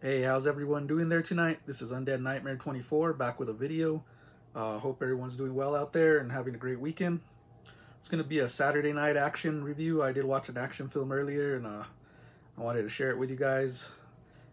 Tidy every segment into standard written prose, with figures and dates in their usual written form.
Hey, how's everyone doing there tonight? This is Undead Nightmare 24 back with a video. Hope everyone's doing well out there and having a great weekend. It's going to be a Saturday night action review. I did watch an action film earlier and I wanted to share it with you guys.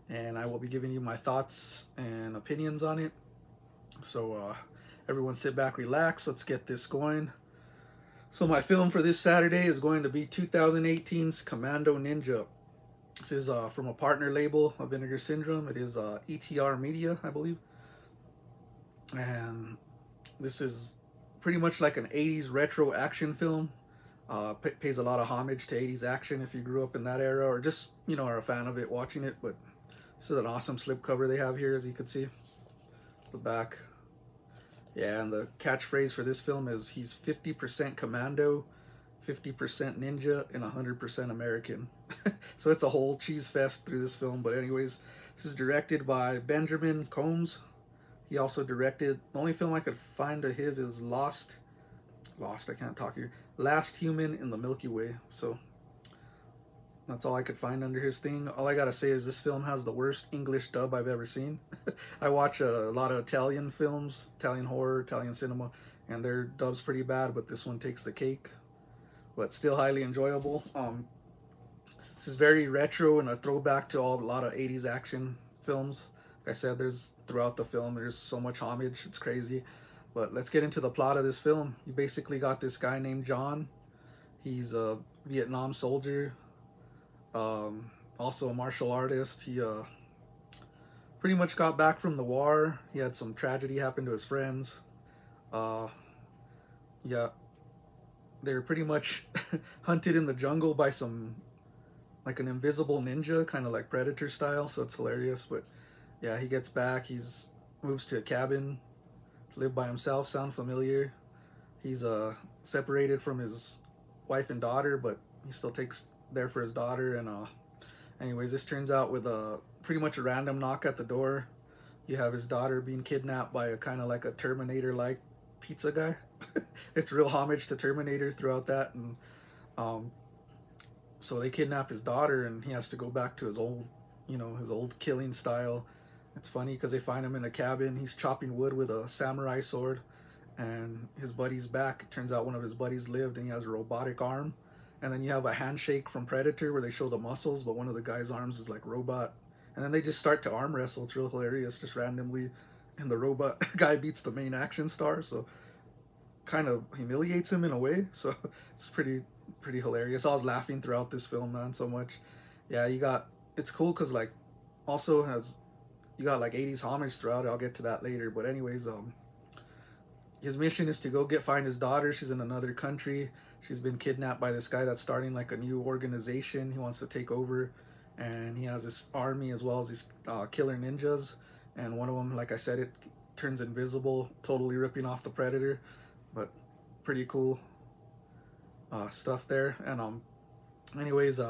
And I will be giving you my thoughts and opinions on it. So everyone sit back, relax. Let's get this going. So my film for this Saturday is going to be 2018's Commando Ninja. This is from a partner label of Vinegar Syndrome. It is ETR Media, I believe. And this is pretty much like an 80s retro action film. Pays a lot of homage to 80s action if you grew up in that era or just, are a fan of it watching it. But this is an awesome slipcover they have here, as you can see. It's the back. Yeah, and the catchphrase for this film is he's 50% Commando, 50% Ninja, and 100% American. So it's a whole cheese fest through this film. But anyways, this is directed by Benjamin Combs. He also directed, the only film I could find of his is Lost, I can't talk here, Last Human in the Milky Way. So that's all I could find under his thing. All I gotta say is this film has the worst English dub I've ever seen. I watch a lot of Italian films, Italian horror, Italian cinema, and their dub's pretty bad, but this one takes the cake. But still highly enjoyable. This is very retro and a throwback to a lot of 80s action films. Like I said, throughout the film, there's so much homage, it's crazy. But let's get into the plot of this film. You basically got this guy named John. He's a Vietnam soldier, also a martial artist. He pretty much got back from the war. He had some tragedy happen to his friends. Yeah, they were pretty much hunted in the jungle by like an invisible ninja, kind of like Predator style, so it's hilarious. But yeah, he gets back, moves to a cabin to live by himself. Sound familiar? He's separated from his wife and daughter, but he still takes there for his daughter. And anyways, this turns out with pretty much a random knock at the door. You have his daughter being kidnapped by a kind of like a Terminator-like pizza guy. It's real homage to Terminator throughout that. And so they kidnap his daughter and he has to go back to his old, his old killing style. It's funny because they find him in a cabin. He's chopping wood with a samurai sword and his buddy's back. It turns out one of his buddies lived and he has a robotic arm. And then you have a handshake from Predator where they show the muscles, but one of the guy's arms is like robot. And then they just start to arm wrestle. It's real hilarious, just randomly. And the robot guy beats the main action star, so kind of humiliates him in a way. So it's pretty hilarious. I was laughing throughout this film, man, so much. Yeah, it's cool because like also you got like 80s homage throughout it. I'll get to that later. But anyways, his mission is to go find his daughter. She's in another country. She's been kidnapped by this guy that's starting like a new organization. He wants to take over, and he has this army as well as these killer ninjas. And one of them, like I said, it turns invisible, totally ripping off the Predator. But pretty cool stuff there. And anyways,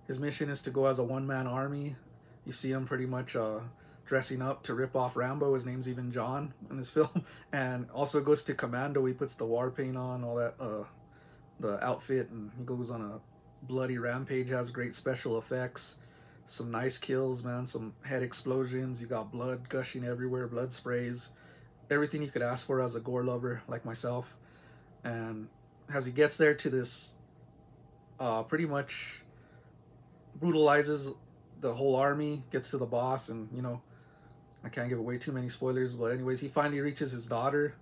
his mission is to go as a one-man army. You see him pretty much dressing up to rip off Rambo. His name's even John in this film. And also goes to Commando. He puts the war paint on, all that, the outfit, and he goes on a bloody rampage. Has great special effects, some nice kills, man, some head explosions. You got blood gushing everywhere, blood sprays, everything you could ask for as a gore lover like myself. And as he gets there to this, pretty much brutalizes the whole army, gets to the boss, and I can't give away too many spoilers, but anyways, he finally reaches his daughter,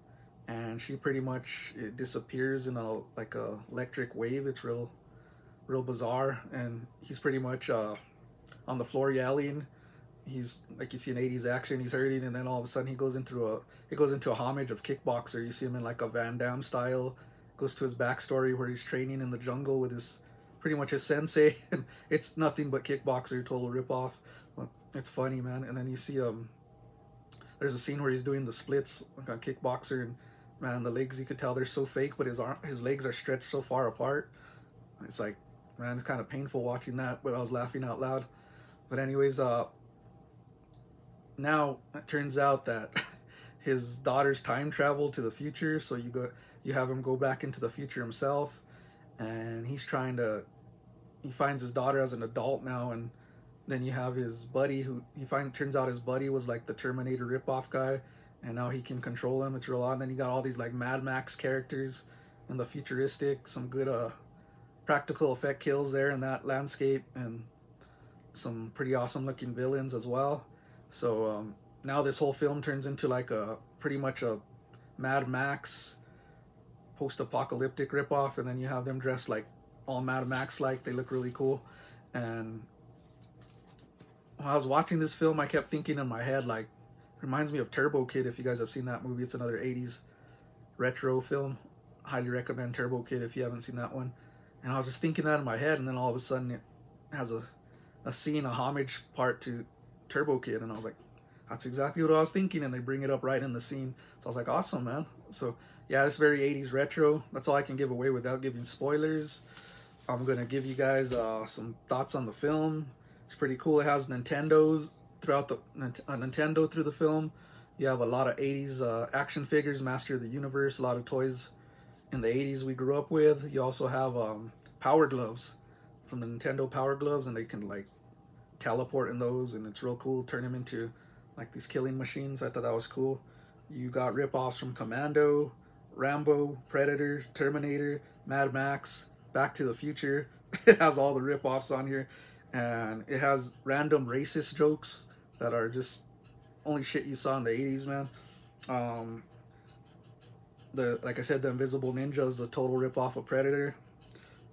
and she pretty much disappears in a electric wave. It's real bizarre, and he's pretty much on the floor yelling. He's like, you see an 80s action, he's hurting, and then all of a sudden he goes into a homage of Kickboxer. You see him in like a Van Damme style. Goes to his backstory where he's training in the jungle with pretty much his sensei, and it's nothing but Kickboxer, total ripoff. But it's funny, man. And then you see there's a scene where he's doing the splits like on Kickboxer, and man, the legs, you could tell they're so fake, but his legs are stretched so far apart. It's like, man, it's kind of painful watching that, but I was laughing out loud. But anyways, now it turns out that his daughter's time traveled to the future, so you have him go back into the future himself, and he finds his daughter as an adult now, and Then you have his buddy, who turns out his buddy was like the Terminator ripoff guy, and now he can control him. It's real odd. And then you got all these like Mad Max characters in the futuristic, some good practical effect kills there in that landscape, and some pretty awesome looking villains as well. So now this whole film turns into like a pretty much a Mad Max post-apocalyptic ripoff, and then you have them dressed like all Mad Max like. They look really cool. And when I was watching this film, I kept thinking in my head, like, reminds me of Turbo Kid. If you guys have seen that movie, it's another 80s retro film. Highly recommend Turbo Kid if you haven't seen that one. And I was just thinking that in my head, and then all of a sudden it has a scene, a homage part to Turbo Kid, and I was like, that's exactly what I was thinking, and they bring it up right in the scene. So I was like, awesome, man. So yeah, it's very 80s retro. That's all I can give away without giving spoilers. I'm gonna give you guys some thoughts on the film. It's pretty cool. It has Nintendo's throughout the Nintendo through the film. You have a lot of 80s action figures, Master of the Universe, a lot of toys in the 80s we grew up with. You also have Power Gloves from the Nintendo Power Gloves, and they can like teleport in those, and it's real cool. Turn them into like these killing machines. I thought that was cool. You got rip-offs from Commando, Rambo, Predator, Terminator, Mad Max, Back to the Future. It has all the rip-offs on here, and it has random racist jokes that are just only shit you saw in the 80s, man. Like I said, the Invisible Ninja is the total rip-off of Predator.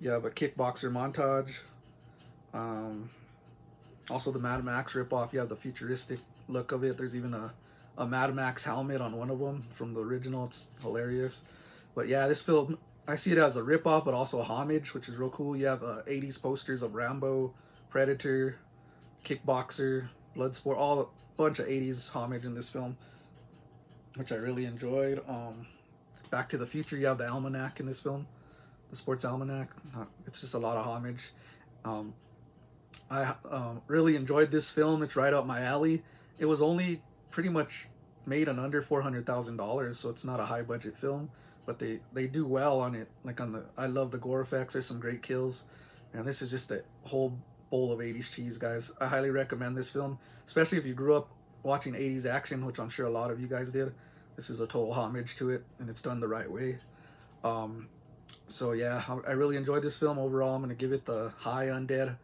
You have a kickboxer montage. Also the Mad Max rip-off. You have the futuristic look of it. There's even a Mad Max helmet on one of them from the original. It's hilarious. But yeah, this film, I see it as a rip-off, but also a homage, which is real cool. You have 80s posters of Rambo, Predator, Kickboxer, Bloodsport, all a bunch of 80s homage in this film, which I really enjoyed. Back to the Future, you have the almanac in this film, the sports almanac. It's just a lot of homage. I really enjoyed this film. It's right up my alley. It was only pretty much made on under $400,000, so it's not a high budget film, but they do well on it. Like I love the gore effects. There's some great kills, and this is just a whole bowl of 80s cheese, guys. I highly recommend this film, especially if you grew up watching 80s action, which I'm sure a lot of you guys did. This is a total homage to it, and it's done the right way. So yeah, I really enjoyed this film. Overall, I'm going to give it the high undead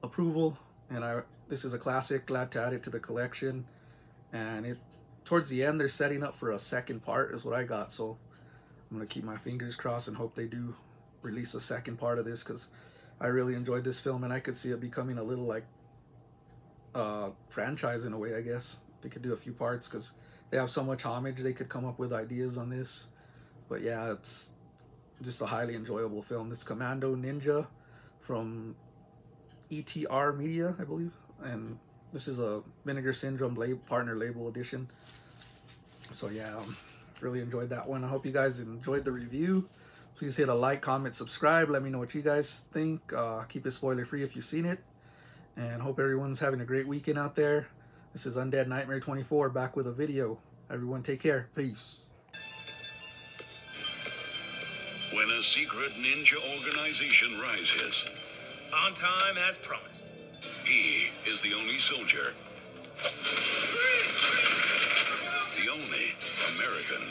approval, and this is a classic. Glad to add it to the collection. And towards the end, they're setting up for a second part is what I got, so I'm going to keep my fingers crossed and hope they do release a second part of this, because I really enjoyed this film, and I could see it becoming a little like franchise in a way. I guess they could do a few parts because they have so much homage. They could come up with ideas on this. But yeah, it's just a highly enjoyable film. This Commando Ninja from ETR Media, I believe, and this is a Vinegar Syndrome partner label edition. So yeah, really enjoyed that one. I hope you guys enjoyed the review. Please hit a like, comment, subscribe. Let me know what you guys think. Keep it spoiler free if you've seen it, and hope everyone's having a great weekend out there. This is Undead Nightmare 24 back with a video. Everyone take care. Peace. When a secret ninja organization rises, on time as promised, he is the only soldier, the only American